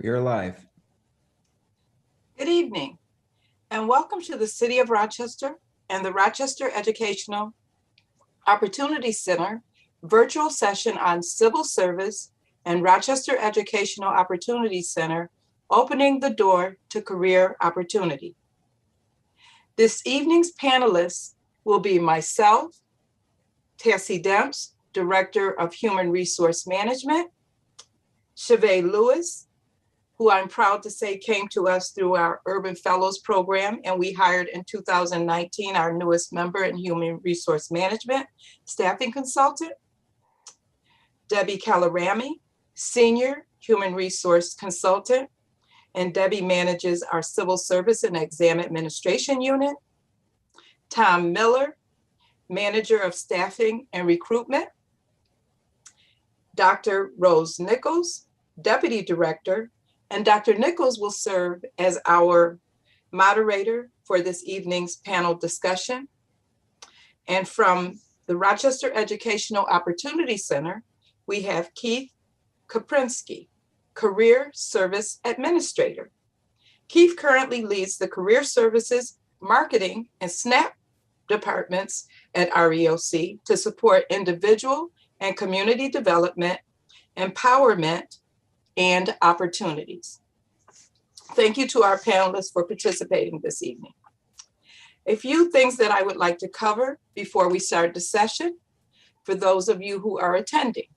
We are live. Good evening, and welcome to the City of Rochester and the Rochester Educational Opportunity Center virtual session on civil service and Rochester Educational Opportunity Center, opening the door to career opportunity. This evening's panelists will be myself, Tessie Demps, Director of Human Resource Management, Chevée Lewis, who I'm proud to say came to us through our Urban Fellows program, and we hired in 2019 our newest member in Human Resource Management, staffing consultant. Debbie Calarami, Senior Human Resource Consultant, and Debbie manages our Civil Service and Exam Administration Unit. Tom Miller, Manager of Staffing and Recruitment. Dr. Rose Nichols, Deputy Director, and Dr. Nichols will serve as our moderator for this evening's panel discussion. And from the Rochester Educational Opportunity Center, we have Keith Kaprinsky, Career Service Administrator. Keith currently leads the Career Services, Marketing, and SNAP departments at REOC to support individual and community development, empowerment, and opportunities. Thank you to our panelists for participating this evening. A few things that I would like to cover before we start the session for those of you who are attending.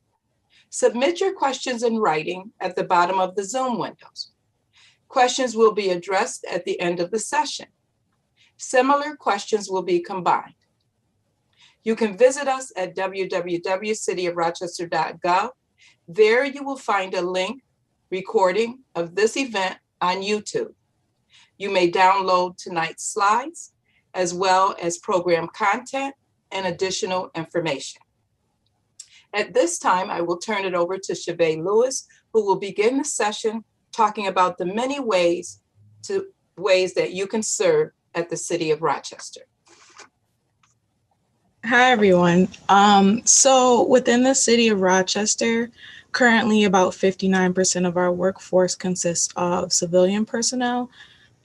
Submit your questions in writing at the bottom of the Zoom windows. Questions will be addressed at the end of the session. Similar questions will be combined. You can visit us at www.cityofrochester.gov. There you will find a link recording of this event on YouTube. You may download tonight's slides, as well as program content and additional information. At this time, I will turn it over to Chevée Lewis, who will begin the session talking about the many ways that you can serve at the City of Rochester. Hi, everyone. So within the City of Rochester, currently about 59% of our workforce consists of civilian personnel,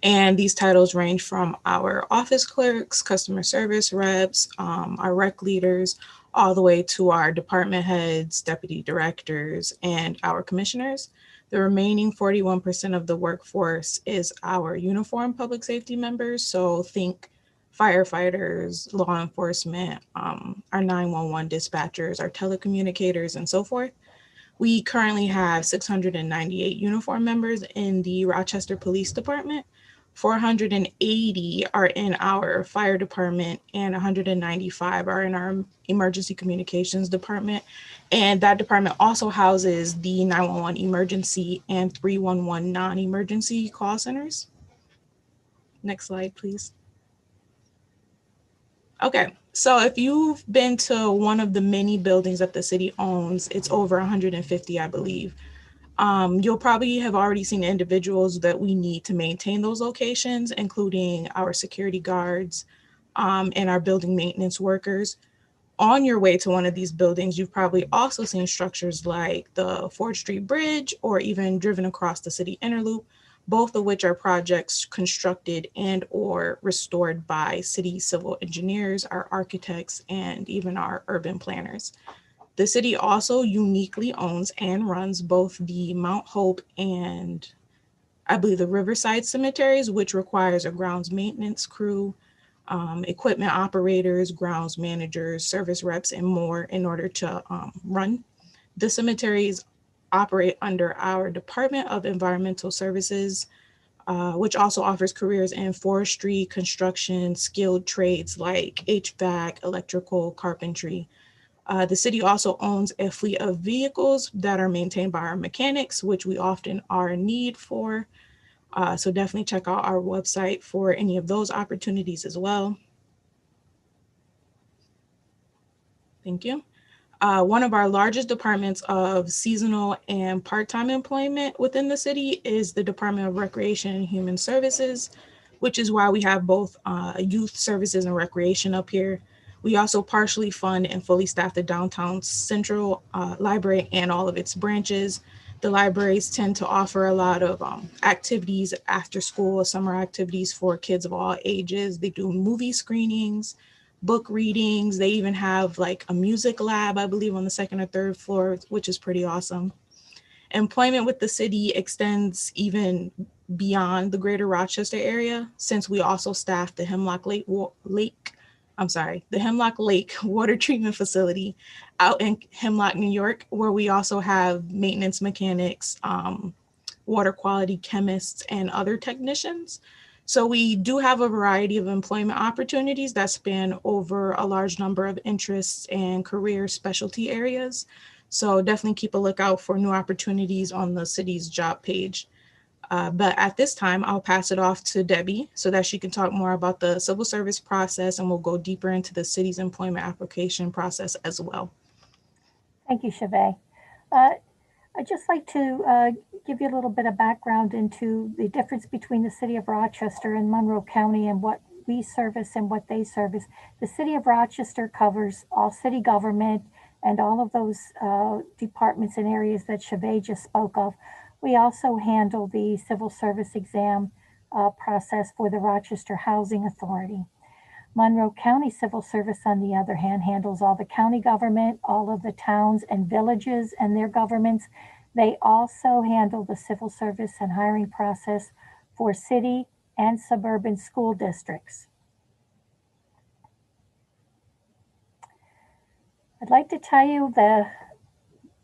and these titles range from our office clerks, customer service reps, our rec leaders, all the way to our department heads, deputy directors, and our commissioners. The remaining 41% of the workforce is our uniformed public safety members. So think firefighters, law enforcement, our 911 dispatchers, our telecommunicators, and so forth. We currently have 698 uniform members in the Rochester Police Department. 480 are in our fire department, and 195 are in our emergency communications department. And that department also houses the 911 emergency and 311 non-emergency call centers. Next slide, please. Okay, so if you've been to one of the many buildings that the city owns, it's over 150, I believe. You'll probably have already seen the individuals that we need to maintain those locations, including our security guards and our building maintenance workers. On your way to one of these buildings, you've probably also seen structures like the Ford Street Bridge or even driven across the city inner loop, both of which are projects constructed and or restored by city civil engineers, our architects, and even our urban planners. The city also uniquely owns and runs both the Mount Hope and I believe the Riverside cemeteries, which requires a grounds maintenance crew, equipment operators, grounds managers, service reps, and more in order to run. The cemeteries operate under our Department of Environmental Services, which also offers careers in forestry, construction, skilled trades like HVAC, electrical, carpentry. The city also owns a fleet of vehicles that are maintained by our mechanics, which we often are in need for. So definitely check out our website for any of those opportunities as well. Thank you. One of our largest departments of seasonal and part-time employment within the city is the Department of Recreation and Human Services, which is why we have both youth services and recreation up here. We also partially fund and fully staff the downtown central library and all of its branches. The libraries tend to offer a lot of activities after school, summer activities for kids of all ages. They do movie screenings, book readings. They even have like a music lab, I believe, on the second or third floor, which is pretty awesome. Employment with the city extends even beyond the greater Rochester area, since we also staff the the Hemlock Lake water treatment facility out in Hemlock, New York, where we also have maintenance mechanics, water quality chemists, and other technicians. So we do have a variety of employment opportunities that span over a large number of interests and career specialty areas. So definitely keep a lookout for new opportunities on the city's job page. But at this time, I'll pass it off to Debbie so that she can talk more about the civil service process, and we'll go deeper into the city's employment application process as well. Thank you, Chavez. I'd just like to give you a little bit of background into the difference between the City of Rochester and Monroe County and what we service and what they service. The City of Rochester covers all city government and all of those departments and areas that Chavez just spoke of. We also handle the civil service exam process for the Rochester Housing Authority. Monroe County Civil Service, on the other hand, handles all the county government, all of the towns and villages and their governments. They also handle the civil service and hiring process for city and suburban school districts. I'd like to tell you the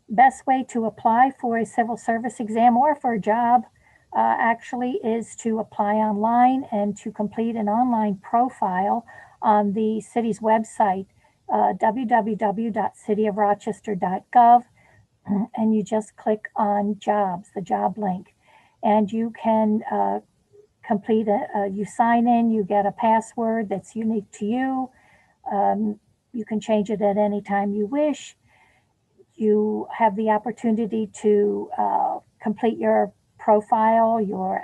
best way to apply for a civil service exam or for a job actually is to apply online and to complete an online profile on the city's website, www.cityofrochester.gov, and you just click on jobs, the job link, and you can complete you sign in, you get a password that's unique to you. You can change it at any time you wish. You have the opportunity to complete your profile, your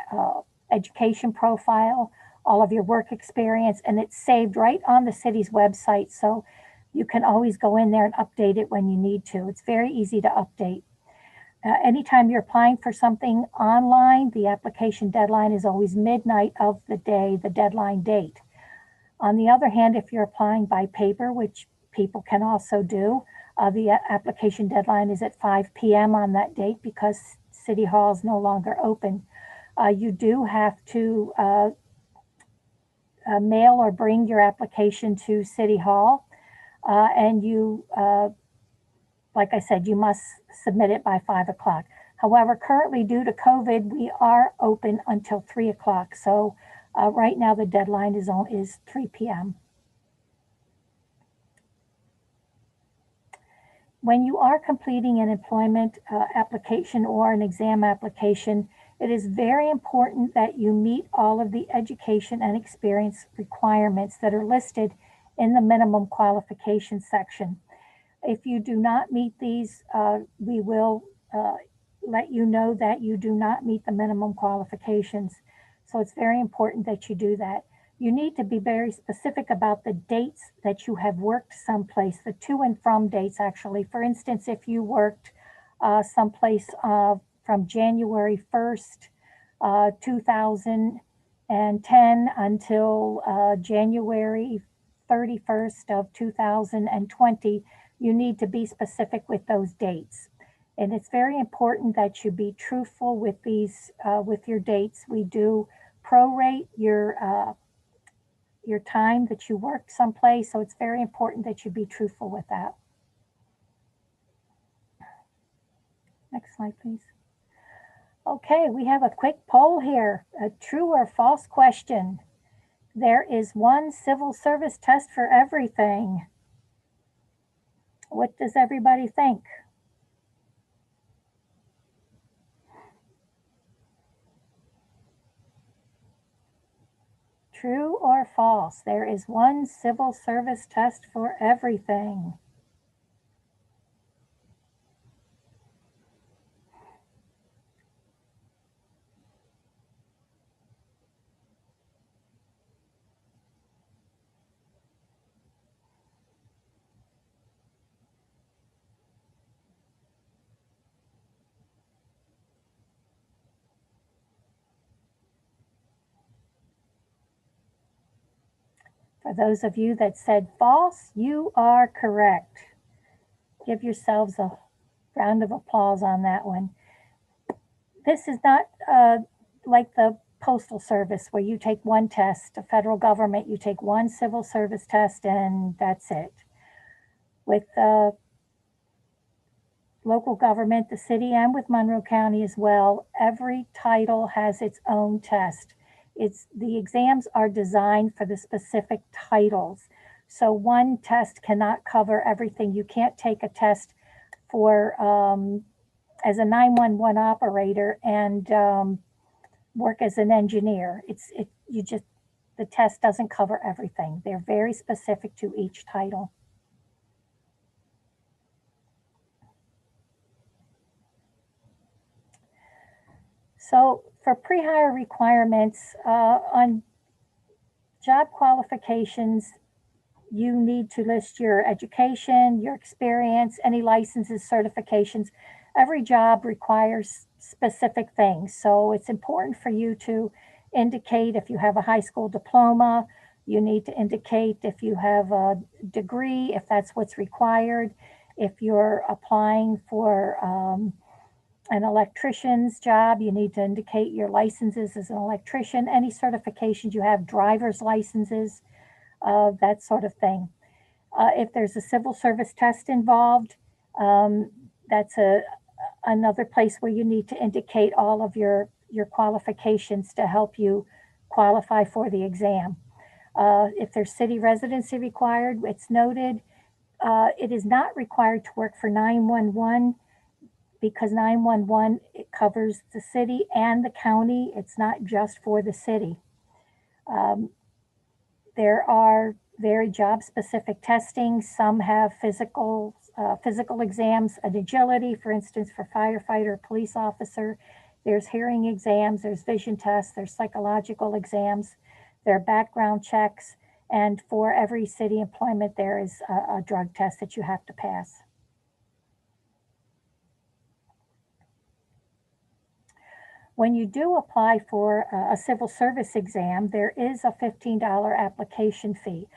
education profile, all of your work experience, and it's saved right on the city's website. So you can always go in there and update it when you need to. It's very easy to update. Anytime you're applying for something online, the application deadline is always midnight of the day, the deadline date. On the other hand, if you're applying by paper, which people can also do, the application deadline is at 5 p.m. on that date because City Hall is no longer open. You do have to mail or bring your application to City Hall, and you, like I said, you must submit it by 5 o'clock. However, currently due to COVID, we are open until 3 o'clock. So right now the deadline is 3 p.m. When you are completing an employment application or an exam application, it is very important that you meet all of the education and experience requirements that are listed in the minimum qualifications section. If you do not meet these, we will let you know that you do not meet the minimum qualifications. So it's very important that you do that. You need to be very specific about the dates that you have worked someplace, the to and from dates actually. For instance, if you worked someplace from January 1st, 2010 until January 31st of 2020, you need to be specific with those dates. And it's very important that you be truthful with these, with your dates. We do prorate your time that you worked someplace, so it's very important that you be truthful with that. Next slide, please. Okay, we have a quick poll here, a true or false question. There is one civil service test for everything. What does everybody think? True or false? There is one civil service test for everything. For those of you that said false, you are correct. Give yourselves a round of applause on that one. This is not like the Postal Service where you take one test, the federal government, you take one civil service test and that's it. With local government, the city, and with Monroe County as well, every title has its own test. The exams are designed for the specific titles. So one test cannot cover everything. You can't take a test for as a 911 operator and work as an engineer. The test doesn't cover everything. They're very specific to each title. So for pre-hire requirements on job qualifications, you need to list your education, your experience, any licenses, certifications. Every job requires specific things. So it's important for you to indicate if you have a high school diploma. You need to indicate if you have a degree, if that's what's required. If you're applying for an electrician's job, you need to indicate your licenses as an electrician, any certifications you have, driver's licenses, that sort of thing. If there's a civil service test involved, that's another place where you need to indicate all of your qualifications to help you qualify for the exam. If there's city residency required, it's noted. It is not required to work for 911 because 911, it covers the city and the county. It's not just for the city. There are very job-specific testing. Some have physical exams, an agility, for instance, for firefighter, police officer. There's hearing exams, there's vision tests, there's psychological exams, there are background checks, and for every city employment, there is a drug test that you have to pass. When you do apply for a civil service exam, there is a $15 application fee,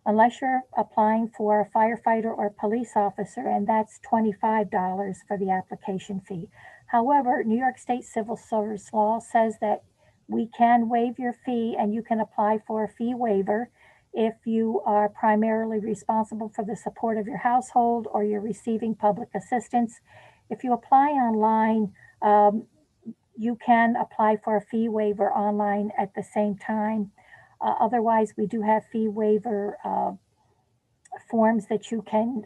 unless you're applying for a firefighter or police officer, and that's $25 for the application fee. However, New York State Civil Service law says that we can waive your fee and you can apply for a fee waiver if you are primarily responsible for the support of your household or you're receiving public assistance. If you apply online, you can apply for a fee waiver online at the same time. Otherwise, we do have fee waiver forms that you can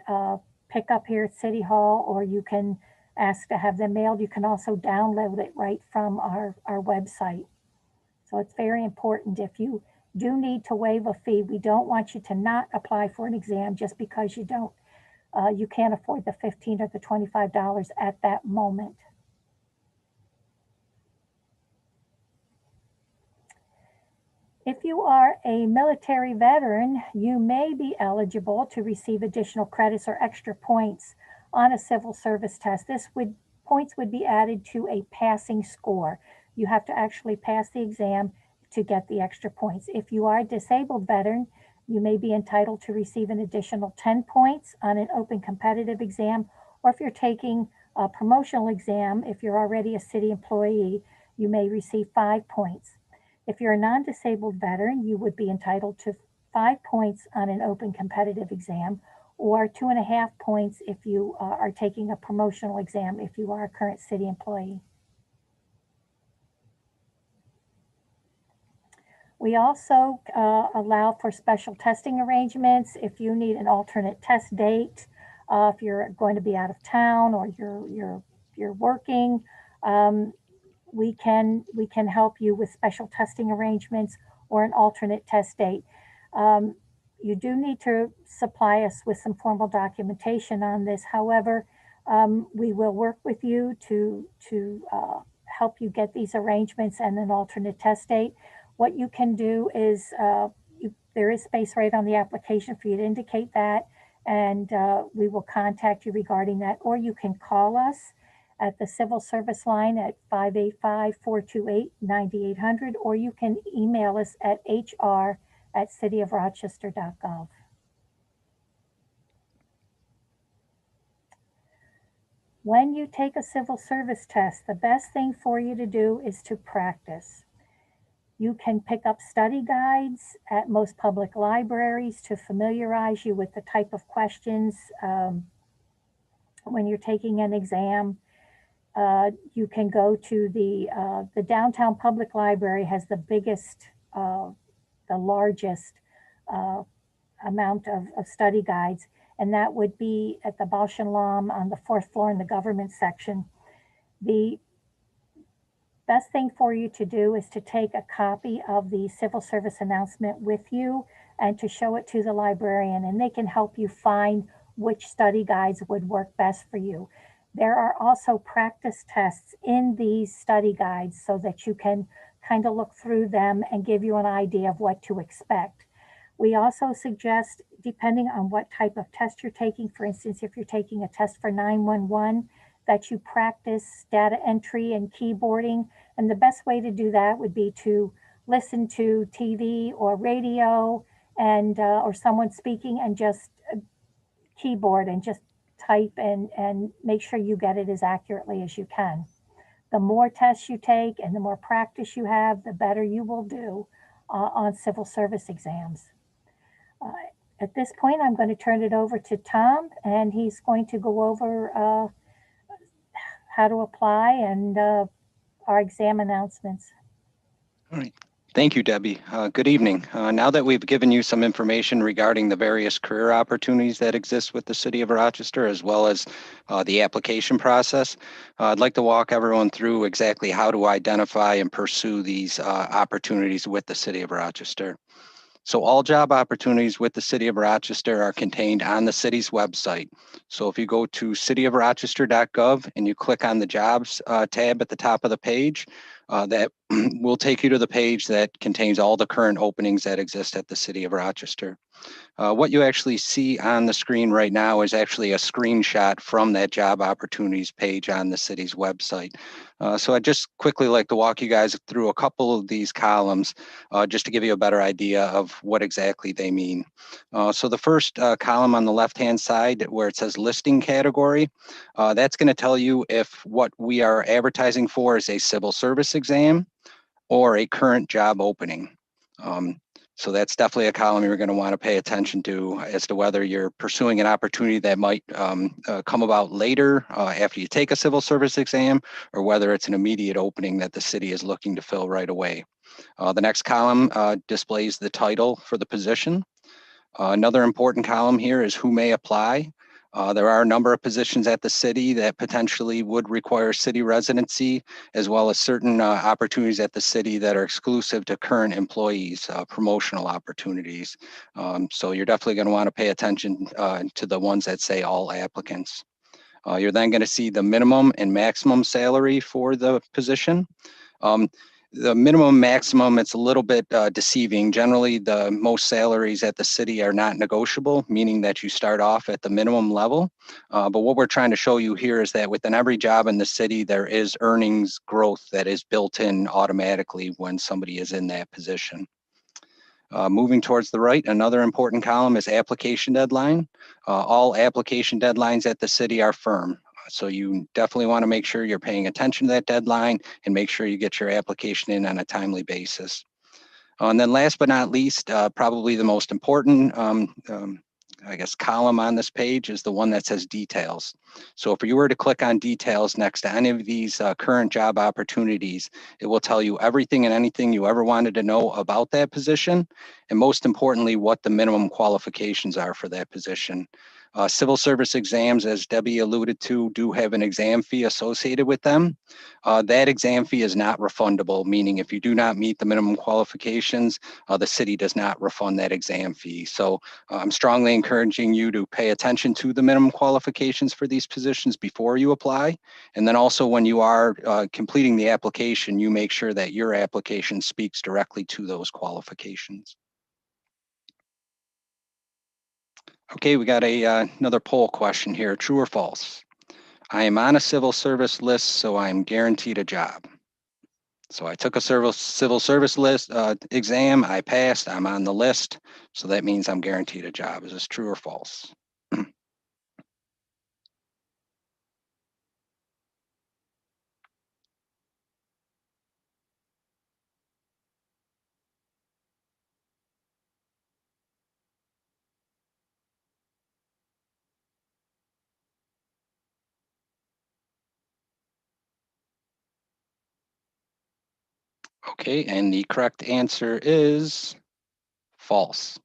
pick up here at City Hall, or you can ask to have them mailed. You can also download it right from our website. So it's very important. If you do need to waive a fee, we don't want you to not apply for an exam just because you can't afford the $15 or the $25 at that moment. If you are a military veteran, you may be eligible to receive additional credits or extra points on a civil service test. Points would be added to a passing score. You have to actually pass the exam to get the extra points. If you are a disabled veteran, you may be entitled to receive an additional 10 points on an open competitive exam, or if you're taking a promotional exam, if you're already a city employee, you may receive 5 points. If you're a non-disabled veteran, you would be entitled to 5 points on an open competitive exam, or 2.5 points if you are taking a promotional exam if you are a current city employee. We also allow for special testing arrangements if you need an alternate test date, if you're going to be out of town or you're working. We can help you with special testing arrangements or an alternate test date. You do need to supply us with some formal documentation on this. However, we will work with you to help you get these arrangements and an alternate test date. What you can do is there is space right on the application for you to indicate that, and we will contact you regarding that, or you can call us at the civil service line at 585-428-9800, or you can email us at hr@ at cityofrochester.gov. When you take a civil service test, the best thing for you to do is to practice. You can pick up study guides at most public libraries to familiarize you with the type of questions when you're taking an exam. You can go to the downtown public library has the biggest, the largest amount of study guides, and that would be at the Bausch and Lomb on the 4th floor in the government section. The best thing for you to do is to take a copy of the civil service announcement with you and to show it to the librarian, and they can help you find which study guides would work best for you. There are also practice tests in these study guides so that you can kind of look through them and give you an idea of what to expect. We also suggest, depending on what type of test you're taking, for instance, if you're taking a test for 911, that you practice data entry and keyboarding. And the best way to do that would be to listen to TV or radio and or someone speaking and just keyboard and just type and make sure you get it as accurately as you can. The more tests you take and the more practice you have, the better you will do on civil service exams. At this point, I'm going to turn it over to Tom, and he's going to go over how to apply and our exam announcements. All right. Thank you, Debbie. Good evening. Now that we've given you some information regarding the various career opportunities that exist with the City of Rochester, as well as the application process, I'd like to walk everyone through exactly how to identify and pursue these opportunities with the City of Rochester. So all job opportunities with the City of Rochester are contained on the city's website. So if you go to cityofrochester.gov and you click on the jobs tab at the top of the page, that will take you to the page that contains all the current openings that exist at the City of Rochester. What you actually see on the screen right now is actually a screenshot from that job opportunities page on the city's website. So I'd just quickly like to walk you guys through a couple of these columns just to give you a better idea of what exactly they mean. So the first column on the left-hand side where it says listing category, that's going to tell you if what we are advertising for is a civil service exam or a current job opening. So that's definitely a column you're going to want to pay attention to as to whether you're pursuing an opportunity that might come about later after you take a civil service exam, or whether it's an immediate opening that the city is looking to fill right away. The next column displays the title for the position. Another important column here is who may apply. There are a number of positions at the city that potentially would require city residency, as well as certain opportunities at the city that are exclusive to current employees, promotional opportunities. So you're definitely going to want to pay attention to the ones that say all applicants. You're then going to see the minimum and maximum salary for the position. The minimum maximum, it's a little bit deceiving. Generally, the most salaries at the city are not negotiable, meaning that you start off at the minimum level. But what we're trying to show you here is that within every job in the city, there is earnings growth that is built in automatically when somebody is in that position. Moving towards the right, another important column is application deadline. All application deadlines at the city are firm. So you definitely want to make sure you're paying attention to that deadline and make sure you get your application in on a timely basis. And then last but not least, probably the most important I guess, column on this page is the one that says details. So if you were to click on details next to any of these current job opportunities, it will tell you everything and anything you ever wanted to know about that position, and most importantly, what the minimum qualifications are for that position. Civil service exams, as Debbie alluded to, do have an exam fee associated with them. That exam fee is not refundable, meaning if you do not meet the minimum qualifications, the city does not refund that exam fee. So I'm strongly encouraging you to pay attention to the minimum qualifications for these positions before you apply. And then also when you are completing the application, you make sure that your application speaks directly to those qualifications. Okay, we got another poll question here, true or false? I am on a civil service list, so I'm guaranteed a job. So I took a civil service list exam, I passed, I'm on the list. So that means I'm guaranteed a job. Is this true or false? Okay, and the correct answer is false.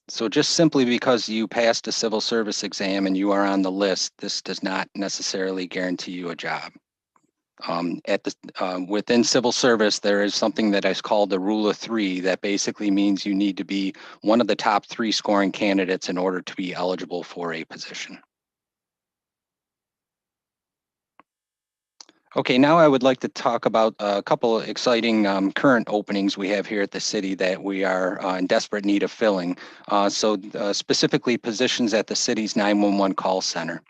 So just simply because you passed a civil service exam and you are on the list, this does not necessarily guarantee you a job. Within civil service, there is something that is called the rule of three that basically means you need to be one of the top 3 scoring candidates in order to be eligible for a position. Okay, now I would like to talk about a couple of exciting current openings we have here at the city that we are in desperate need of filling. Specifically positions at the city's 911 call center.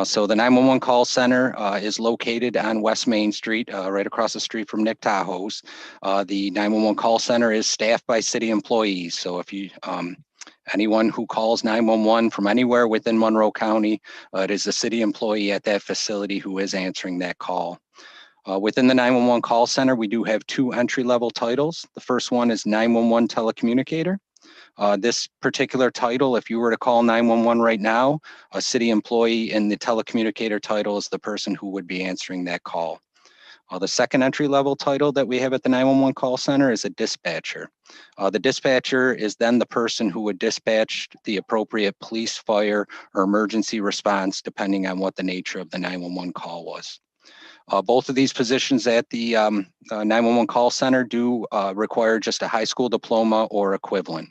So the 911 call center is located on West Main Street, right across the street from Nick Tahoe's. The 911 call center is staffed by city employees. So if you anyone who calls 911 from anywhere within Monroe County, it is a city employee at that facility who is answering that call. Within the 911 call center, we do have 2 entry-level titles. The first one is 911 Telecommunicator. This particular title, if you were to call 911 right now, a city employee in the telecommunicator title is the person who would be answering that call. The second entry-level title that we have at the 911 call center is a dispatcher. The dispatcher is then the person who would dispatch the appropriate police, fire, or emergency response, depending on what the nature of the 911 call was. Both of these positions at the 911 call center do require just a high school diploma or equivalent.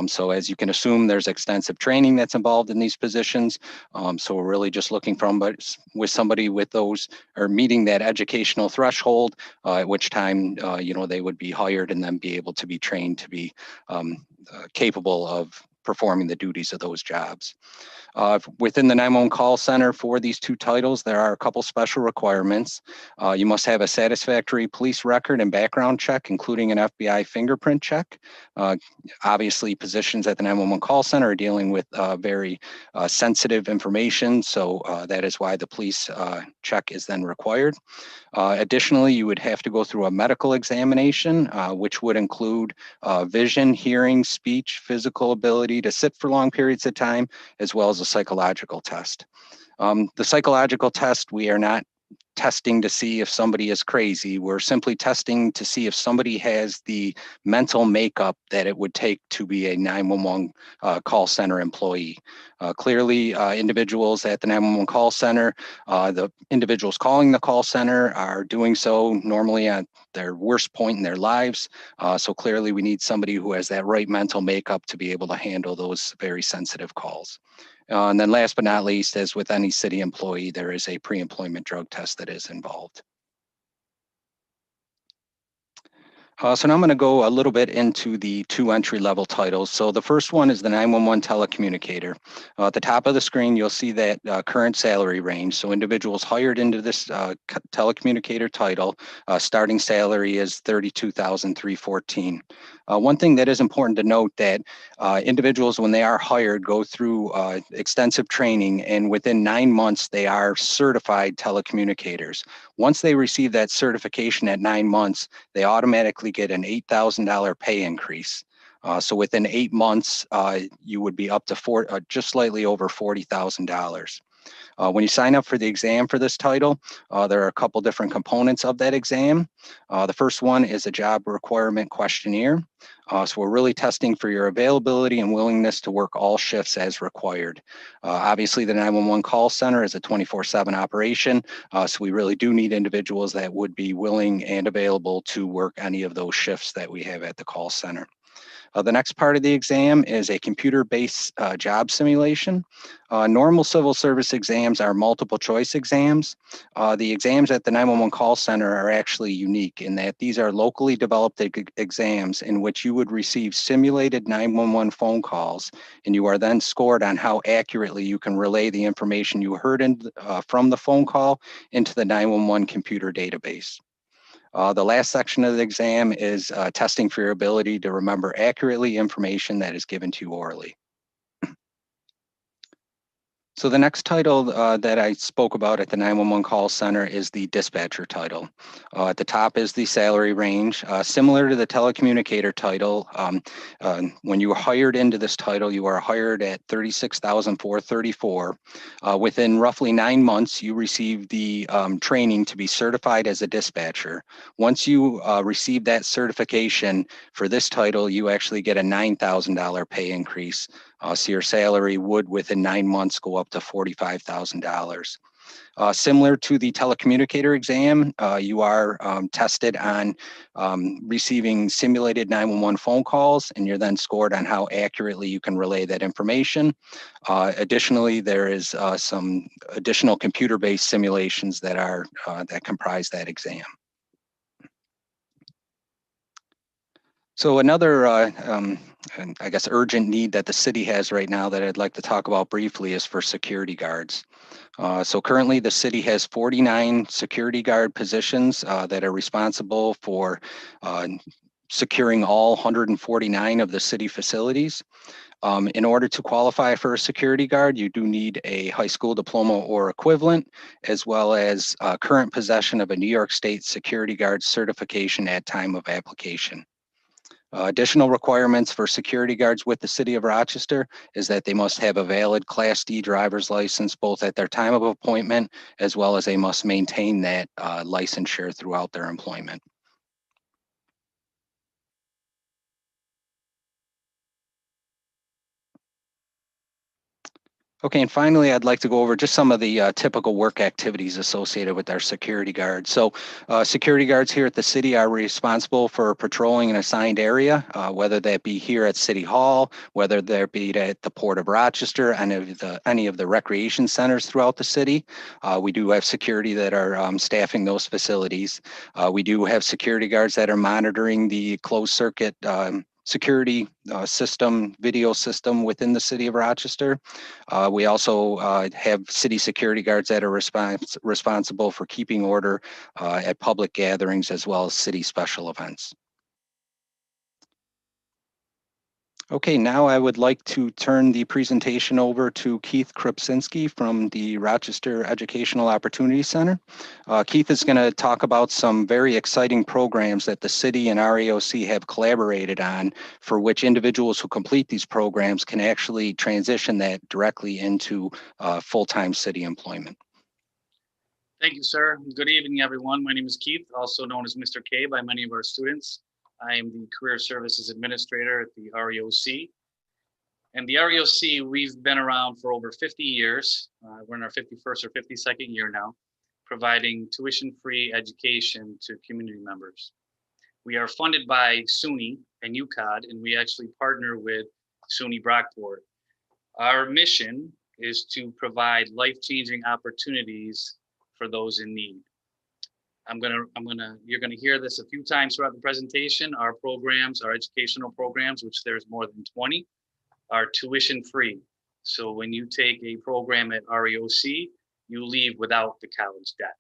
So as you can assume, there's extensive training that's involved in these positions. So we're really just looking with somebody with those or meeting that educational threshold, at which time they would be hired and then be able to be trained to be capable of performing the duties of those jobs. Within the 911 call center for these 2 titles, there are a couple special requirements. You must have a satisfactory police record and background check, including an FBI fingerprint check. Obviously, positions at the 911 call center are dealing with very sensitive information, so that is why the police check is then required. Additionally, you would have to go through a medical examination, which would include vision, hearing, speech, physical ability to sit for long periods of time, as well as a psychological test. The psychological test, we are not testing to see if somebody is crazy. We're simply testing to see if somebody has the mental makeup that it would take to be a 911 call center employee. Clearly, individuals at the 911 call center, the individuals calling the call center are doing so normally at their worst point in their lives. So clearly we need somebody who has that right mental makeup to be able to handle those very sensitive calls. And then last but not least, as with any city employee, there is a pre-employment drug test that is involved. So now I'm going to go a little bit into the 2 entry-level titles. So the first one is the 911 telecommunicator. At the top of the screen, you'll see that current salary range. So individuals hired into this telecommunicator title, starting salary is $32,314. One thing that is important to note that individuals, when they are hired, go through extensive training, and within 9 months, they are certified telecommunicators. Once they receive that certification at 9 months, they automatically get an $8,000 pay increase. So within 8 months, you would be up to just slightly over $40,000. When you sign up for the exam for this title, there are a couple different components of that exam. The first one is a job requirement questionnaire. So we're really testing for your availability and willingness to work all shifts as required. Obviously, the 911 call center is a 24/7 operation, so we really do need individuals that would be willing and available to work any of those shifts that we have at the call center. The next part of the exam is a computer-based job simulation. Normal civil service exams are multiple choice exams. The exams at the 911 call center are actually unique in that these are locally developed exams in which you would receive simulated 911 phone calls, and you are then scored on how accurately you can relay the information you heard from the phone call into the 911 computer database. The last section of the exam is testing for your ability to remember accurately information that is given to you orally. So the next title that I spoke about at the 911 call center is the dispatcher title. At the top is the salary range. Similar to the telecommunicator title, when you are hired into this title, you are hired at $36,434. Within roughly 9 months, you receive the training to be certified as a dispatcher. Once you receive that certification for this title, you actually get a $9,000 pay increase. So your salary would, within 9 months, go up to $45,000. Similar to the telecommunicator exam, you are tested on receiving simulated 911 phone calls, and you're then scored on how accurately you can relay that information. Additionally, there is some additional computer-based simulations that are that comprise that exam. So another, I guess, urgent need that the city has right now that I'd like to talk about briefly is for security guards. So currently the city has 49 security guard positions that are responsible for securing all 149 of the city facilities. In order to qualify for a security guard, you do need a high school diploma or equivalent, as well as current possession of a New York State security guard certification at time of application. Additional requirements for security guards with the City of Rochester is that they must have a valid Class D driver's license both at their time of appointment, as well as they must maintain that licensure throughout their employment. Okay, and finally, I'd like to go over just some of the typical work activities associated with our security guards. So security guards here at the city are responsible for patrolling an assigned area, whether that be here at City Hall, whether that be at the Port of Rochester, any of the recreation centers throughout the city. We do have security that are staffing those facilities. We do have security guards that are monitoring the closed circuit security system, video system within the City of Rochester. We also have city security guards that are responsible for keeping order at public gatherings as well as city special events. Okay, now I would like to turn the presentation over to Keith Krupczynski from the Rochester Educational Opportunity Center. Keith is going to talk about some very exciting programs that the city and REOC have collaborated on, for which individuals who complete these programs can actually transition that directly into full-time city employment. Thank you, sir. Good evening, everyone. My name is Keith, also known as Mr. K by many of our students. I am the Career Services Administrator at the REOC. And the REOC, we've been around for over 50 years. We're in our 51st or 52nd year now, providing tuition-free education to community members. We are funded by Suny and UCOD, and we actually partner with Suny Brockport. Our mission is to provide life-changing opportunities for those in need. You're gonna hear this a few times throughout the presentation. Our programs, our educational programs, which there's more than 20, are tuition free. So when you take a program at REOC, you leave without the college debt.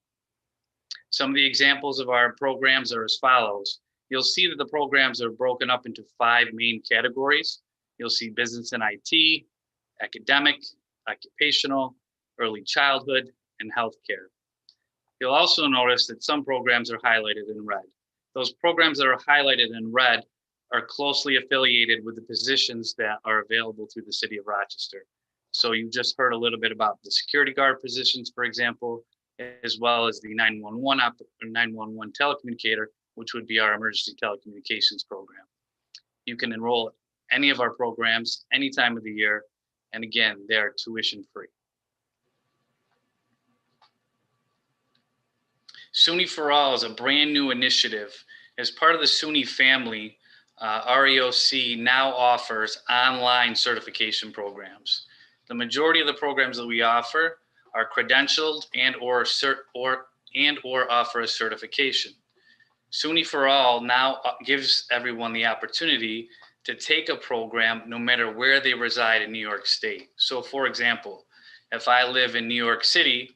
Some of the examples of our programs are as follows. You'll see that the programs are broken up into 5 main categories. You'll see business and IT, academic, occupational, early childhood, and healthcare. You'll also notice that some programs are highlighted in red. Those programs that are highlighted in red are closely affiliated with the positions that are available through the City of Rochester. So you just heard a little bit about the security guard positions, for example, as well as the 911 telecommunicator, which would be our emergency telecommunications program. You can enroll any of our programs any time of the year. And again, they're tuition free. Suny for All is a brand new initiative. As part of the Suny family, REOC now offers online certification programs. The majority of the programs that we offer are credentialed and or offer a certification. Suny for All now gives everyone the opportunity to take a program no matter where they reside in New York State. So for example, if I live in New York City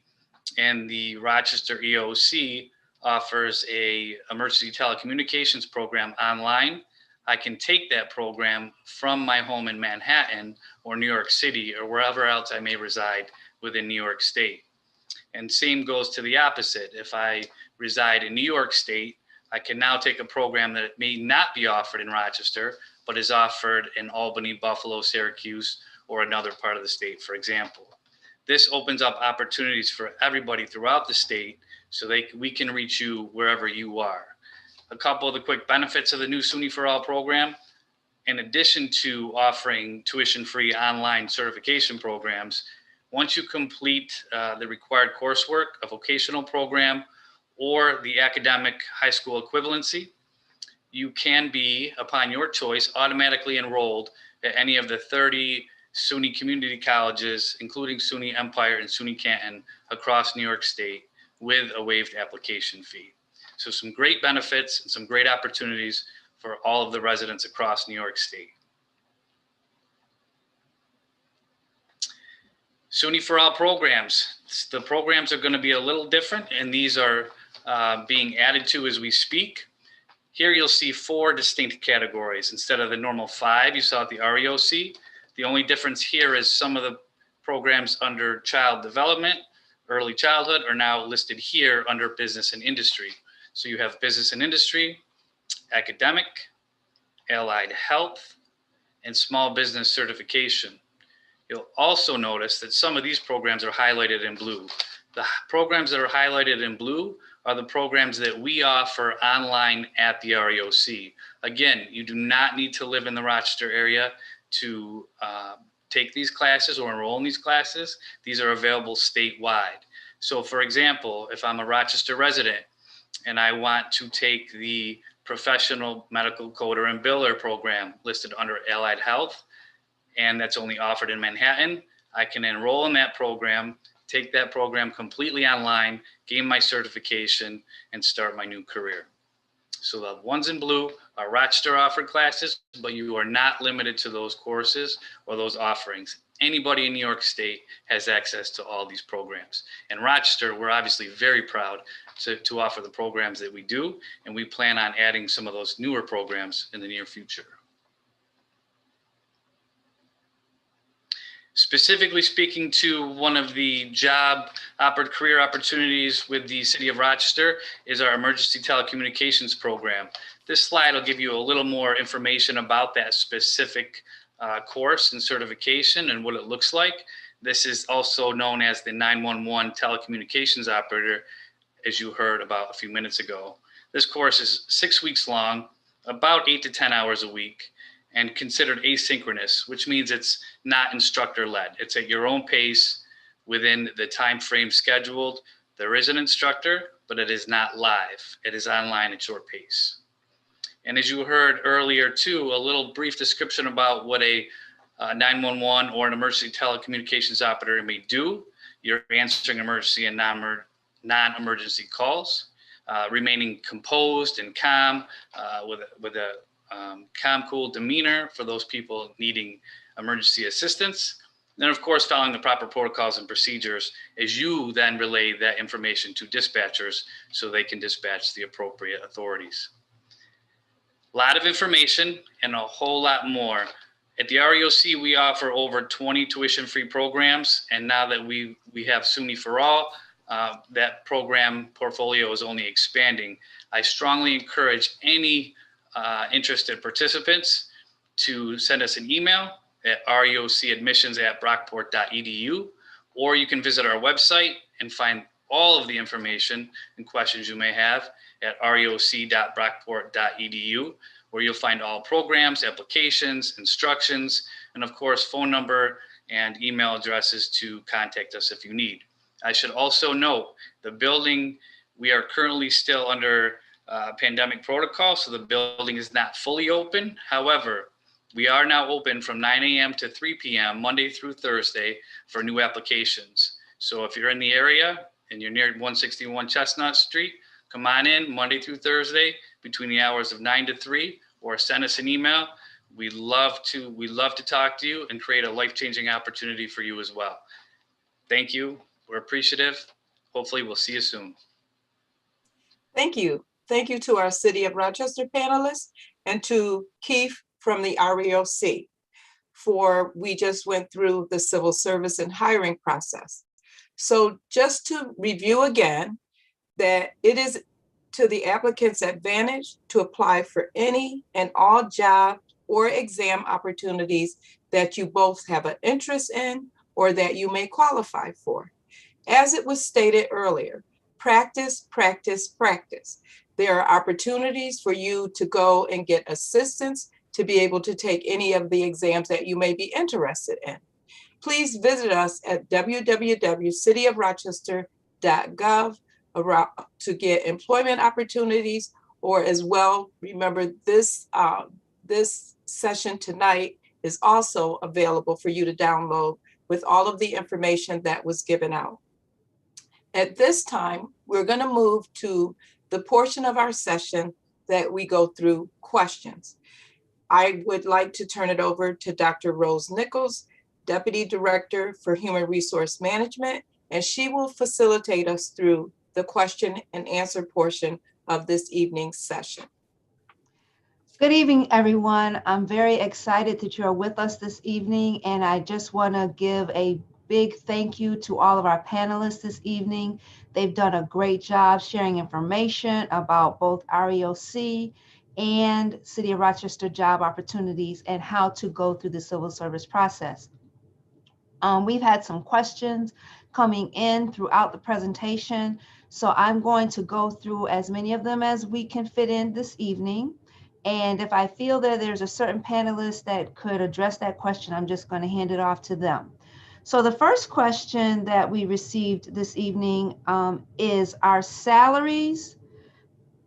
and the Rochester EOC offers a emergency telecommunications program online, I can take that program from my home in Manhattan or New York City or wherever else I may reside within New York State. And same goes to the opposite. If I reside in New York State, I can now take a program that may not be offered in Rochester, but is offered in Albany, Buffalo, Syracuse, or another part of the state, for example. This opens up opportunities for everybody throughout the state so we can reach you wherever you are. A couple of the quick benefits of the new Suny for All program: in addition to offering tuition-free online certification programs, once you complete the required coursework, a vocational program, or the academic high school equivalency, you can be, upon your choice, automatically enrolled at any of the 30 Suny community colleges, including Suny Empire and Suny Canton, across New York State with a waived application fee. So some great benefits and some great opportunities for all of the residents across New York State. Suny for All programs. The programs are going to be a little different, and these are being added to as we speak. Here you'll see 4 distinct categories instead of the normal 5 you saw at the REOC. The only difference here is some of the programs under child development, early childhood, are now listed here under business and industry. So you have business and industry, academic, allied health, and small business certification. You'll also notice that some of these programs are highlighted in blue. The programs that are highlighted in blue are the programs that we offer online at the REOC. Again, you do not need to live in the Rochester area to take these classes or enroll in these classes. These are available statewide. So for example, if I'm a Rochester resident and I want to take the professional medical coder and biller program listed under allied health, and that's only offered in Manhattan, I can enroll in that program, take that program completely online, gain my certification, and start my new career. So the ones in blue are Rochester offered classes, but you are not limited to those courses or those offerings. Anybody in New York State has access to all these programs. In Rochester, we're obviously very proud to offer the programs that we do, and we plan on adding some of those newer programs in the near future. Specifically speaking to one of the career opportunities with the City of Rochester is our Emergency Telecommunications program. This slide will give you a little more information about that specific course and certification and what it looks like. This is also known as the 911 Telecommunications Operator, as you heard about a few minutes ago. This course is 6 weeks long, about 8 to 10 hours a week, and considered asynchronous, which means it's not instructor-led. It's at your own pace within the time frame scheduled. There is an instructor, but it is not live. It is online at your pace. And as you heard earlier too, a little brief description about what a 911 or an emergency telecommunications operator may do. You're answering emergency and non-emergency calls, remaining composed and calm with a calm, cool demeanor for those people needing emergency assistance. And then, of course, following the proper protocols and procedures as you then relay that information to dispatchers so they can dispatch the appropriate authorities. A lot of information and a whole lot more. At the REOC, we offer over 20 tuition-free programs, and now that we have Suny for All, that program portfolio is only expanding. I strongly encourage any interested participants to send us an email at reocadmissions@brockport.edu, or you can visit our website and find all of the information and questions you may have at reoc.brockport.edu, where you'll find all programs, applications, instructions, and of course, phone number and email addresses to contact us if you need. I should also note the building, we are currently still under pandemic protocol, so the building is not fully open. However, we are now open from 9 a.m. to 3 p.m. Monday through Thursday for new applications. So if you're in the area and you're near 161 Chestnut Street, come on in Monday through Thursday between the hours of 9 to 3, or send us an email. We love to talk to you and create a life-changing opportunity for you as well. Thank you. We're appreciative. Hopefully we'll see you soon. Thank you. Thank you to our City of Rochester panelists and to Keith from the REOC we just went through the civil service and hiring process. So just to review again, that it is to the applicant's advantage to apply for any and all job or exam opportunities that you both have an interest in or that you may qualify for. As it was stated earlier, practice, practice, practice. There are opportunities for you to go and get assistance to be able to take any of the exams that you may be interested in. Please visit us at www.cityofrochester.gov to get employment opportunities, or as well, remember this session tonight is also available for you to download with all of the information that was given out. At this time, we're going to move to the portion of our session that we go through questions. I would like to turn it over to Dr. Rose Nichols, Deputy Director for Human Resource Management, and she will facilitate us through the question and answer portion of this evening's session. Good evening, everyone. I'm very excited that you're with us this evening, and I just want to give a big thank you to all of our panelists this evening. They've done a great job sharing information about both REOC and City of Rochester job opportunities and how to go through the civil service process. We've had some questions coming in throughout the presentation, so I'm going to go through as many of them as we can fit in this evening. And if I feel that there's a certain panelist that could address that question, I'm just going to hand it off to them. So the first question that we received this evening is, are salaries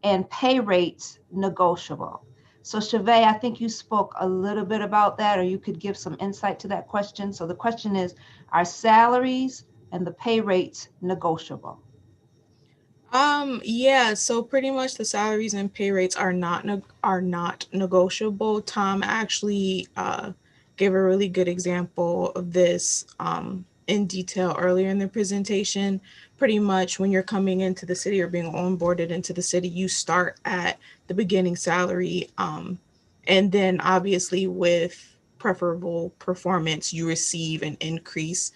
and pay rates negotiable? So Chavez, I think you spoke a little bit about that, or you could give some insight to that question. So the question is, are salaries and the pay rates negotiable? Yeah, so pretty much the salaries and pay rates are not negotiable. Tom actually gave a really good example of this in detail earlier in the presentation. Pretty much when you're coming into the city or being onboarded into the city, you start at the beginning salary, and then obviously with preferable performance, you receive an increase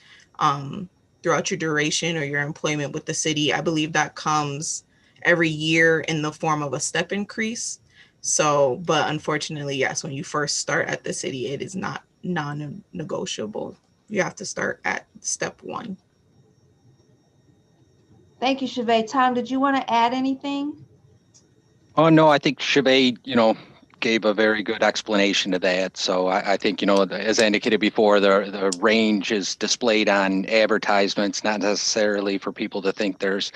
throughout your duration or your employment with the city. I believe that comes every year in the form of a step increase. So, but unfortunately, yes, when you first start at the city, it is not non-negotiable. You have to start at step one. Thank you, Chavez. Tom, did you want to add anything? Oh, no, I think Chavez, gave a very good explanation to that. So I think, as I indicated before, the range is displayed on advertisements, not necessarily for people to think there's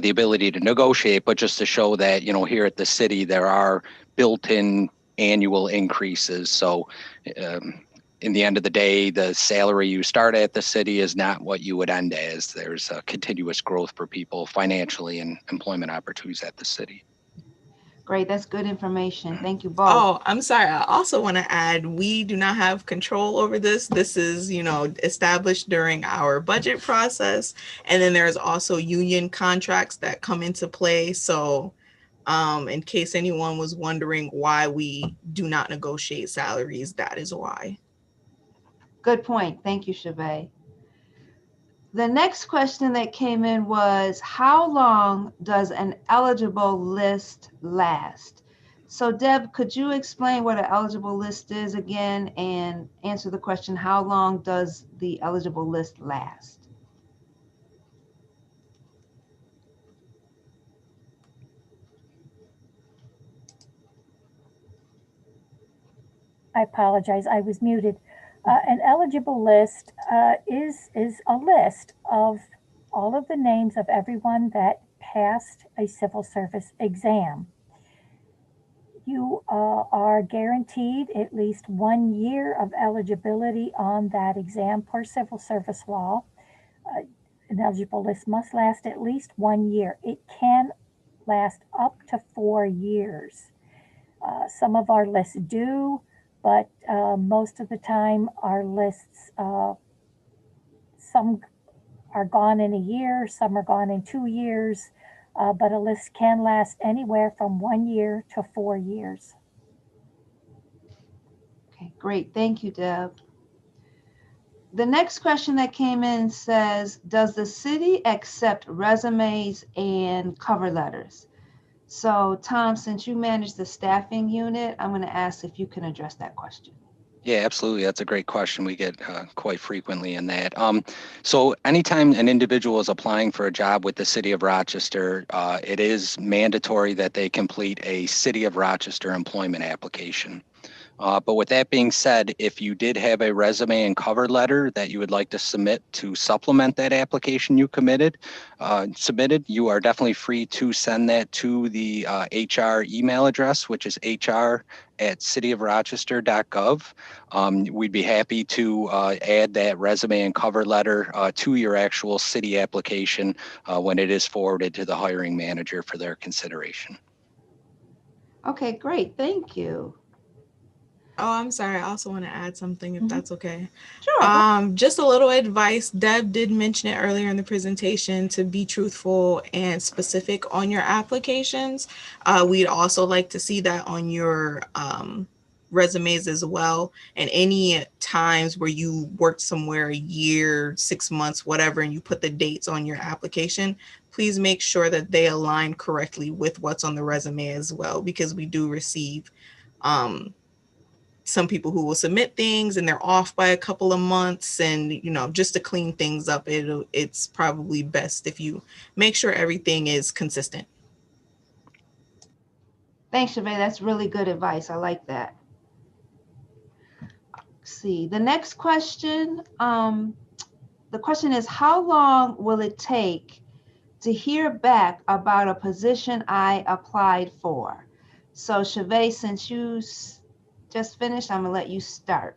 the ability to negotiate, but just to show that, here at the city, there are built-in annual increases. So in the end of the day, the salary you start at the city is not what you would end as. There's a continuous growth for people financially and employment opportunities at the city. Great, that's good information. Thank you both. Oh, I'm sorry. I also want to add, we do not have control over this. This is, established during our budget process. And then there's also union contracts that come into play. So in case anyone was wondering why we do not negotiate salaries, that is why. Good point. Thank you, Chavez. The next question that came in was, how long does an eligible list last? So Deb, could you explain what an eligible list is again and answer the question, how long does the eligible list last? I apologize, I was muted. An eligible list is a list of all of the names of everyone that passed a civil service exam. You are guaranteed at least 1 year of eligibility on that exam per civil service law. An eligible list must last at least 1 year. It can last up to 4 years. Some of our lists do, but most of the time our lists, some are gone in a year, some are gone in 2 years, but a list can last anywhere from 1 year to 4 years. Okay, great. Thank you, Deb. The next question that came in says, does the city accept resumes and cover letters? So Tom, since you manage the staffing unit, I'm going to ask if you can address that question. Yeah, absolutely. That's a great question. We get quite frequently in that. So anytime an individual is applying for a job with the City of Rochester, it is mandatory that they complete a City of Rochester employment application. But with that being said, if you did have a resume and cover letter that you would like to submit to supplement that application you submitted, you are definitely free to send that to the HR email address, which is hr@cityofrochester.gov. We'd be happy to add that resume and cover letter to your actual city application when it is forwarded to the hiring manager for their consideration. Okay, great. Thank you. Oh, I'm sorry. I also want to add something if that's okay. Sure. Just a little advice. Deb did mention it earlier in the presentation to be truthful and specific on your applications. We'd also like to see that on your resumes as well. And any times where you worked somewhere a year, 6 months, whatever, and you put the dates on your application, please make sure that they align correctly with what's on the resume as well, because we do receive some people who will submit things and they're off by a couple of months, and just to clean things up, it's probably best if you make sure everything is consistent. Thanks, Chavez. That's really good advice. I like that. Let's see, the next question. The question is, how long will it take to hear back about a position I applied for? So Chavez, since you just finished, I'm gonna let you start,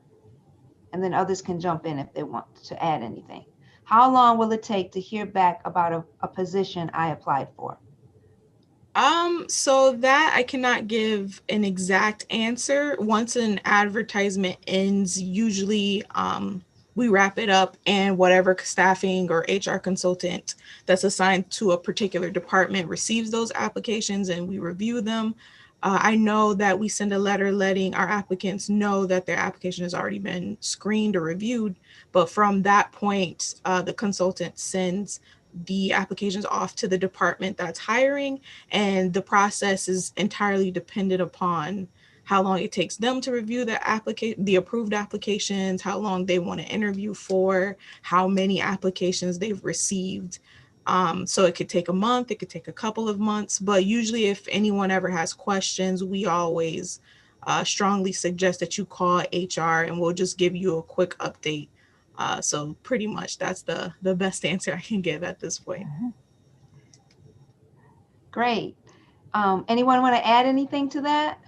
and then others can jump in if they want to add anything. How long will it take to hear back about a position I applied for? So that I cannot give an exact answer. Once an advertisement ends, usually we wrap it up, and whatever staffing or HR consultant that's assigned to a particular department receives those applications and we review them. I know that we send a letter letting our applicants know that their application has already been screened or reviewed, but from that point, the consultant sends the applications off to the department that's hiring, and the process is entirely dependent upon how long it takes them to review the approved applications, how long they want to interview for, how many applications they've received. So it could take a month, it could take a couple of months, but usually if anyone ever has questions, we always strongly suggest that you call HR and we'll just give you a quick update. So pretty much that's the best answer I can give at this point. Great. Anyone want to add anything to that?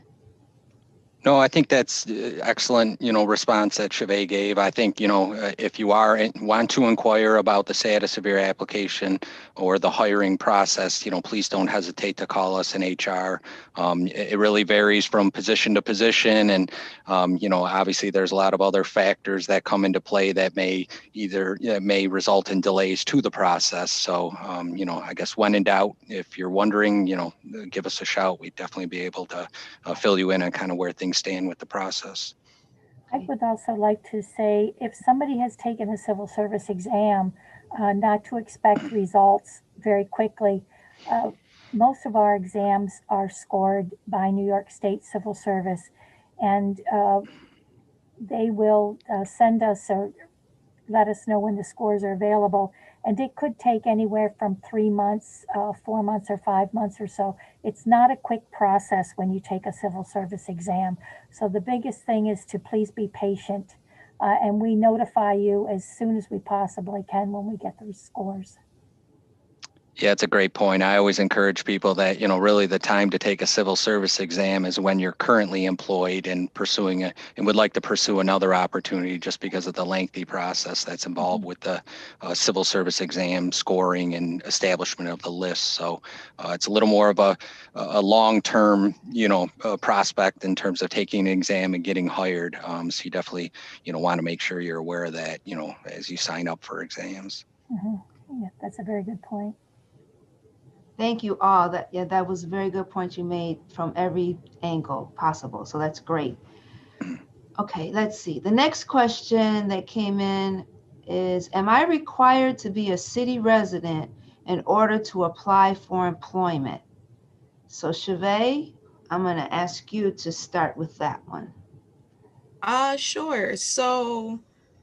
No, I think that's excellent, response that Chavez gave. I think, if you want to inquire about the status of your application or the hiring process, please don't hesitate to call us in HR. It really varies from position to position. And, obviously there's a lot of other factors that come into play that may result in delays to the process. So, I guess when in doubt, if you're wondering, give us a shout. We'd definitely be able to fill you in on kind of where things stand with the process. I would also like to say, if somebody has taken a civil service exam, not to expect results very quickly. Most of our exams are scored by New York State Civil Service, and they will send us or let us know when the scores are available. And it could take anywhere from 3 months, 4 months, or 5 months or so. It's not a quick process when you take a civil service exam. So the biggest thing is to please be patient. And we notify you as soon as we possibly can when we get those scores. Yeah, it's a great point. I always encourage people that, really the time to take a civil service exam is when you're currently employed and pursuing and would like to pursue another opportunity, just because of the lengthy process that's involved with the civil service exam scoring and establishment of the list. So it's a little more of a long-term, prospect in terms of taking an exam and getting hired. So you definitely, want to make sure you're aware of that, as you sign up for exams. Yeah, that's a very good point. Thank you all. That was a very good point you made from every angle possible. So that's great. Okay, let's see. The next question that came in is, am I required to be a city resident in order to apply for employment? So Chavez, I'm going to ask you to start with that one. Sure. So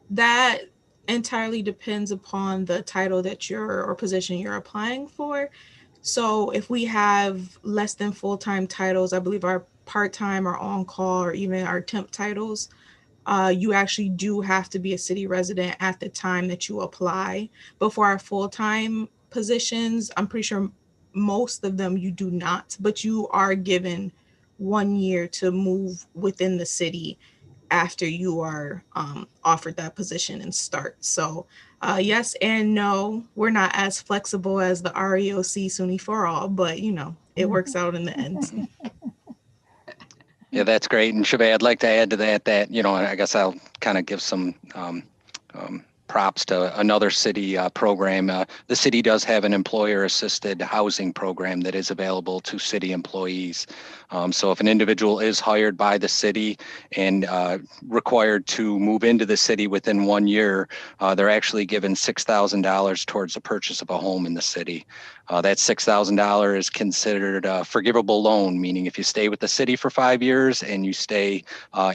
that entirely depends upon the title that or position you're applying for. So if we have less than full-time titles, I believe our part-time or on-call or even our temp titles, you actually do have to be a city resident at the time that you apply. But for our full-time positions, I'm pretty sure most of them you do not, but you are given 1 year to move within the city after you are offered that position and start. So yes and no, we're not as flexible as the REOC Suny for all, but it works out in the end. Yeah, that's great. And Shabay, I'd like to add to that, I guess I'll kind of give some props to another city program. The city does have an employer-assisted housing program that is available to city employees. So if an individual is hired by the city and required to move into the city within 1 year, they're actually given $6,000 towards the purchase of a home in the city. That $6,000 is considered a forgivable loan, meaning if you stay with the city for 5 years and you stay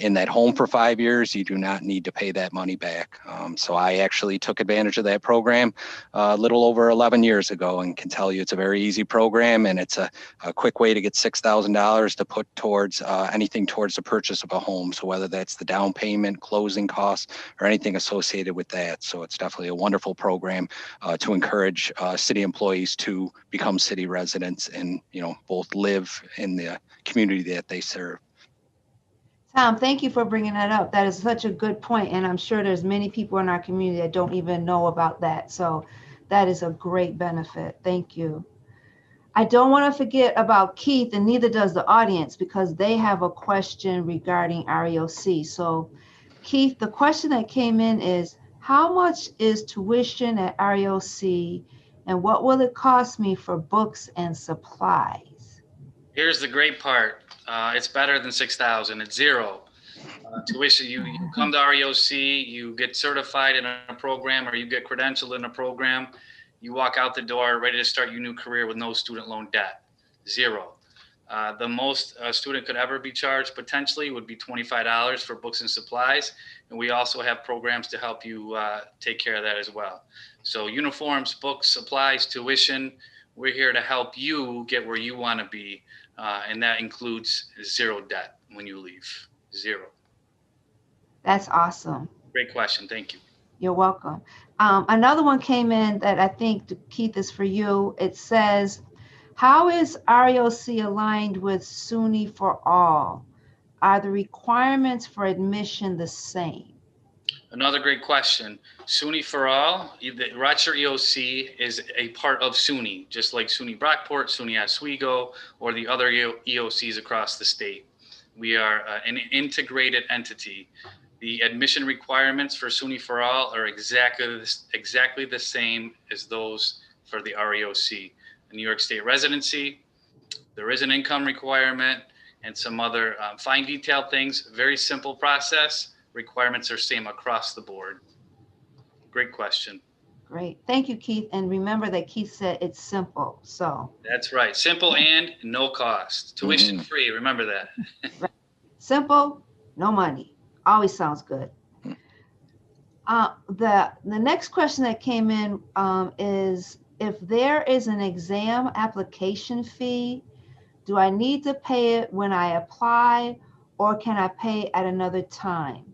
in that home for 5 years, you do not need to pay that money back. So I actually took advantage of that program a little over 11 years ago, and can tell you it's a very easy program, and it's a quick way to get $6,000 to put towards anything towards the purchase of a home. So whether that's the down payment, closing costs, or anything associated with that. So it's definitely a wonderful program to encourage city employees to become city residents and, both live in the community that they serve. Tom, thank you for bringing that up. That is such a good point, and I'm sure there's many people in our community that don't even know about that. So that is a great benefit. Thank you. I don't want to forget about Keith, and neither does the audience, because they have a question regarding REOC. So Keith, the question that came in is, how much is tuition at REOC, and what will it cost me for books and supplies? Here's the great part. It's better than 6,000. It's zero. Tuition, you come to REOC, you get certified in a program, or you get credentialed in a program, you walk out the door ready to start your new career with no student loan debt. Zero. The most a student could ever be charged potentially would be $25 for books and supplies. And we also have programs to help you take care of that as well. So uniforms, books, supplies, tuition, we're here to help you get where you want to be. And that includes zero debt when you leave. Zero. That's awesome. Great question. Thank you. You're welcome. Another one came in that I think, Keith, is for you. It says, how is REOC aligned with SUNY for all? Are the requirements for admission the same? Another great question. SUNY for all, the Rochester EOC is a part of SUNY, just like SUNY Brockport, SUNY Oswego, or the other EOCs across the state. We are an integrated entity. The admission requirements for SUNY for all are exactly the same as those for the REOC. A New York State residency, there is an income requirement, and some other fine detailed things. Very simple process. Requirements are same across the board. Great question. Great. Thank you, Keith. And remember that Keith said it's simple. So that's right. Simple and no cost. Tuition free. Remember that. Right. Simple, no money. Always sounds good. The next question that came in is, if there is an exam application fee, do I need to pay it when I apply, or can I pay at another time?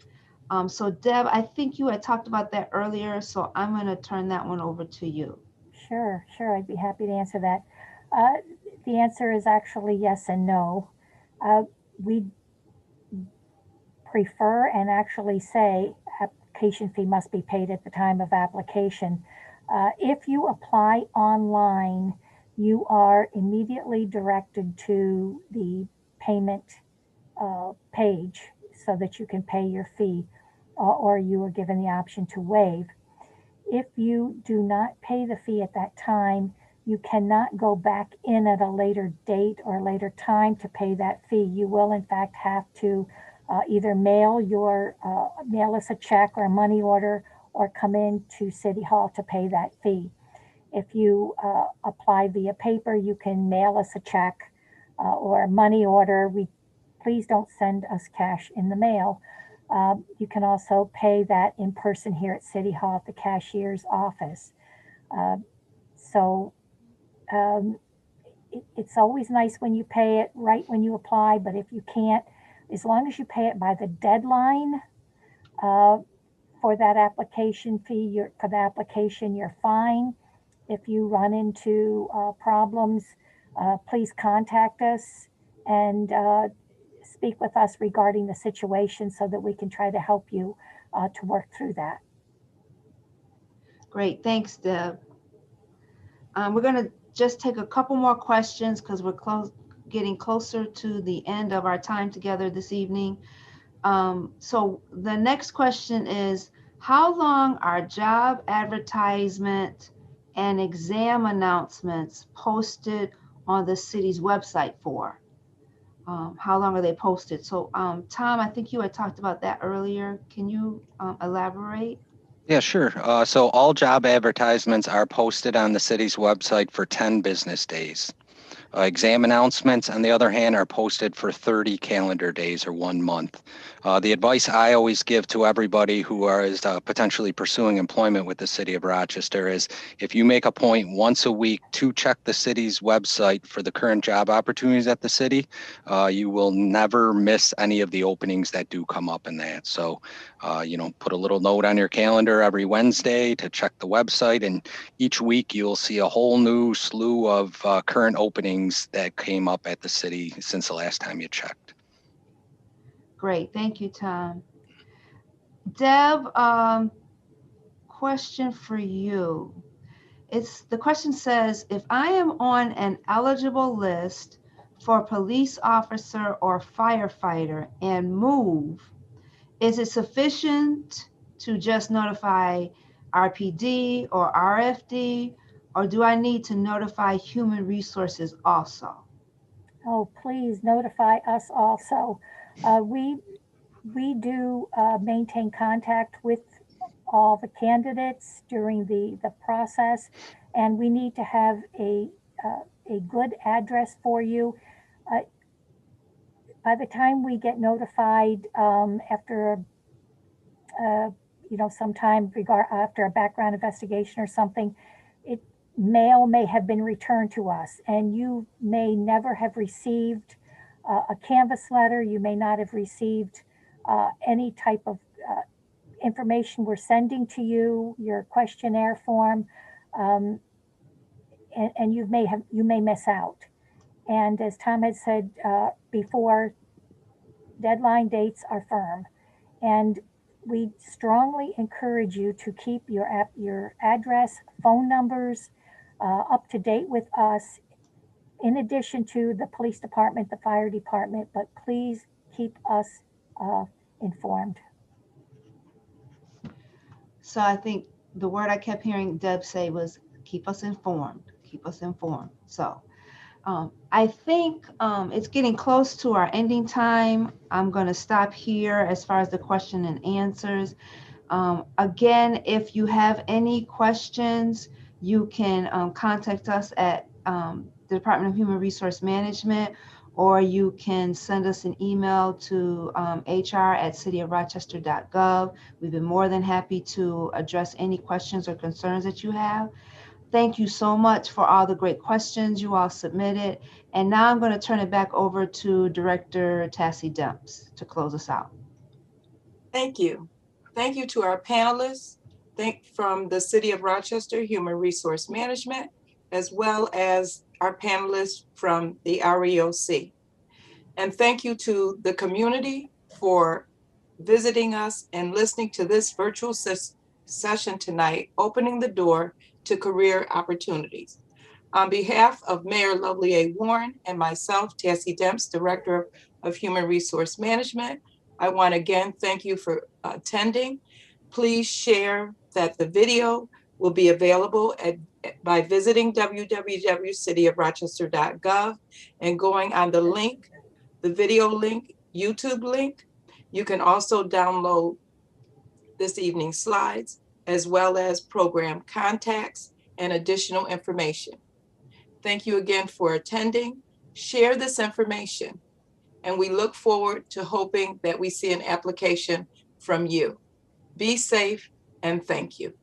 So Deb, I think you had talked about that earlier, so I'm going to turn that one over to you. Sure, I'd be happy to answer that. The answer is actually yes and no. We prefer and actually say application fee must be paid at the time of application. If you apply online, you are immediately directed to the payment page so that you can pay your fee, or you are given the option to waive. If you do not pay the fee at that time, you cannot go back in at a later date or later time to pay that fee. You will in fact have to either mail us a check or a money order, or come in to City Hall to pay that fee. If you apply via paper, you can mail us a check or a money order. Please don't send us cash in the mail. You can also pay that in person here at City Hall at the cashier's office. It's always nice when you pay it right when you apply, but if you can't, as long as you pay it by the deadline for that application fee, you're fine. If you run into problems, please contact us and speak with us regarding the situation so that we can try to help you to work through that. Great, thanks, Deb. We're going to just take a couple more questions because we're getting closer to the end of our time together this evening. So the next question is, how long are job advertisement and exam announcements posted on the city's website for? How long are they posted? So Tom, I think you had talked about that earlier. Can you elaborate? Yeah, sure. So all job advertisements are posted on the city's website for 10 business days. Exam announcements, on the other hand, are posted for 30 calendar days or 1 month. The advice I always give to everybody who is potentially pursuing employment with the City of Rochester is, if you make a point once a week to check the city's website for the current job opportunities at the city, you will never miss any of the openings that do come up in that. So, put a little note on your calendar every Wednesday to check the website, and each week you'll see a whole new slew of current openings that came up at the city since the last time you checked. Great, thank you, Tom. Deb, question for you. The question says, if I am on an eligible list for police officer or firefighter and move, is it sufficient to just notify RPD or RFD, or do I need to notify human resources also? Oh, please notify us also. We do maintain contact with all the candidates during the process, and we need to have a good address for you. By the time we get notified after sometime after a background investigation or something, mail may have been returned to us, and you may never have received a canvas letter. You may not have received any type of information we're sending to you, your questionnaire form, and you may miss out. And as Tom had said before, deadline dates are firm, and we strongly encourage you to keep your address, phone numbers up to date with us, in addition to the police department, the fire department, but please keep us informed. So I think the word I kept hearing Deb say was keep us informed, keep us informed. So I think it's getting close to our ending time. I'm going to stop here as far as the question and answers. Again, if you have any questions, you can contact us at the Department of Human Resource Management, or you can send us an email to hr@cityofrochester.gov. We've been more than happy to address any questions or concerns that you have. Thank you so much for all the great questions you all submitted. And now I'm going to turn it back over to Director Tassie Demps to close us out. Thank you. Thank you to our panelists, from the City of Rochester Human Resource Management, as well as our panelists from the REOC. And thank you to the community for visiting us and listening to this virtual session tonight, opening the door to career opportunities. On behalf of Mayor Lovely A. Warren and myself, Tessie Demps, Director of Human Resource Management, I want to again thank you for attending. Please share that the video will be available by visiting www.cityofrochester.gov and going on the link, the video link, YouTube link. You can also download this evening's slides, as well as program contacts and additional information. Thank you again for attending. Share this information, and we look forward to hoping that we see an application from you. Be safe, and thank you.